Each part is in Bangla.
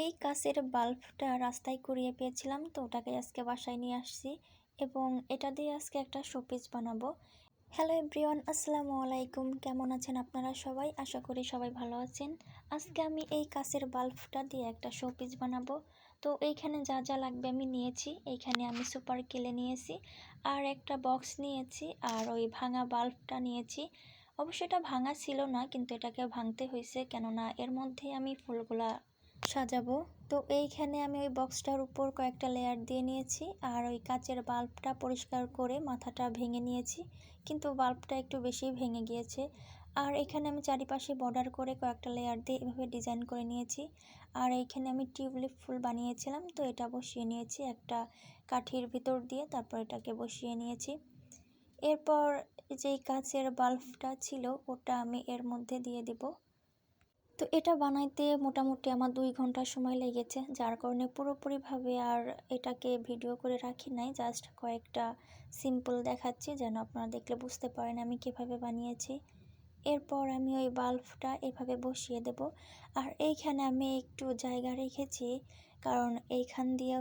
এই কাচের বাল্বটা রাস্তায় কুড়িয়ে পেয়েছিলাম, তো ওটাকে আজকে বাসায় নিয়ে আসছি এবং এটা দিয়ে আজকে একটা শোপিস বানাবো। হ্যালো এভরিওয়ান, আসসালামু আলাইকুম। কেমন আছেন আপনারা সবাই? আশা করি সবাই ভালো আছেন। আজকে আমি এই কাচের বাল্বটা দিয়ে একটা শোপিস বানাবো। তো এইখানে যা যা লাগবে আমি নিয়েছি। এইখানে আমি সুপার কেলে নিয়েছি, আর একটা বক্স নিয়েছি, আর ওই ভাঙা বাল্বটা নিয়েছি। অবশ্য এটা ভাঙা ছিল না, কিন্তু এটাকে ভাঙতে হয়েছে, কেননা এর মধ্যে আমি ফুলগুলা সাজাবো। তো এইখানে আমি ওই বক্সটার উপর কয়েকটা লেয়ার দিয়ে নিয়েছি, আর ওই কাচের বাল্বটা পরিষ্কার করে মাথাটা ভেঙে নিয়েছি, কিন্তু বাল্বটা একটু বেশি ভেঙে গিয়েছে। আর এখানে আমি চারিপাশে বর্ডার করে কয়েকটা লেয়ার দিয়ে এভাবে ডিজাইন করে নিয়েছি। আর এইখানে আমি টিউলিপ ফুল বানিয়েছিলাম, তো এটা বসিয়ে নিয়েছি একটা কাঠির ভিতর দিয়ে, তারপর এটাকে বসিয়ে নিয়েছি। এরপর যেই কাচের বাল্বটা ছিল ওটা আমি এর মধ্যে দিয়ে দেব। তো এটা বানাইতে মোটামুটি আমার 2 ঘন্টা সময় লেগেছে, যার কারণে পুরোপুরিভাবে আর এটাকে ভিডিও করে রাখি নাই। জাস্ট কয়েকটা সিম্পল দেখাচ্ছি, যেন আপনারা দেখলে বুঝতে পারেন আমি কিভাবে বানিয়েছি। এরপর আমি ওই বাল্বটা এভাবে বসিয়ে দেব। আর এইখানে আমি একটু জায়গা রেখেছি, কারণ এইখান দিয়ে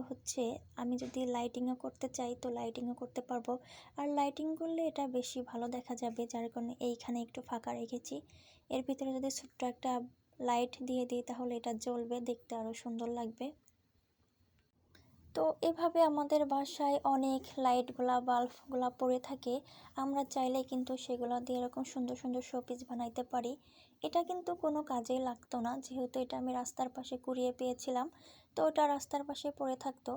আমি যদি লাইটিংও করতে চাই তো লাইটিংও করতে পারবো। আর লাইটিং করলে এটা বেশি ভালো দেখা যাবে, যার কারণে এইখানে একটু ফাঁকা রেখেছি। এর ভিতরে যদি ছোট্ট একটা লাইট দিয়ে দিই তাহলে এটা জ্বলবে, দেখতে আরও সুন্দর লাগবে। তো এভাবে আমাদের বাসায় অনেক লাইটগুলা বাল্বগুলা পড়ে থাকে, আমরা চাইলে কিন্তু সেগুলো দিয়ে এরকম সুন্দর সুন্দর শোপিস বানাইতে পারি। এটা কিন্তু কোনো কাজেই লাগতো না, যেহেতু এটা আমি রাস্তার পাশে কুড়িয়ে পেয়েছিলাম, তো ওটা রাস্তার পাশে পড়ে থাকতো,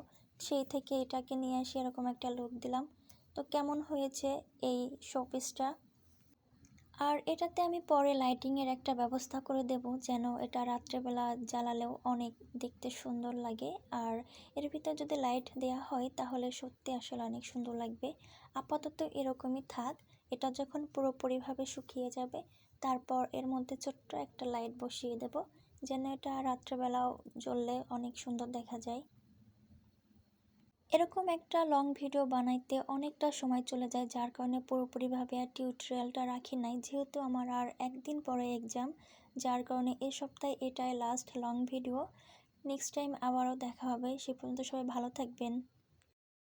সেই থেকে এটাকে নিয়ে এসে এরকম একটা লুক দিলাম। তো কেমন হয়েছে এই শোপিসটা? আর এটাতে আমি পরে লাইটিংয়ের একটা ব্যবস্থা করে দেব, যেন এটা রাত্রেবেলা জ্বালালেও অনেক দেখতে সুন্দর লাগে। আর এর ভিতরে যদি লাইট দেওয়া হয় তাহলে সত্যি আসলে অনেক সুন্দর লাগবে। আপাতত এরকমই থাক, এটা যখন পুরোপুরিভাবে শুকিয়ে যাবে তারপর এর মধ্যে ছোট্ট একটা লাইট বসিয়ে দেব, যেন এটা রাত্রেবেলাও জ্বললে অনেক সুন্দর দেখা যায়। এরকম একটা লং ভিডিও বানাইতে অনেকটা সময় চলে যায়, যার কারণে পুরোপুরিভাবে আর টিউটোরিয়ালটা রাখি নাই, যেহেতু আমার আর একদিন পরে এক্সাম, যার কারণে এই সপ্তাহে এটাই last long video. Next time আবারও দেখা হবে, সে পর্যন্ত সবাই ভালো থাকবেন।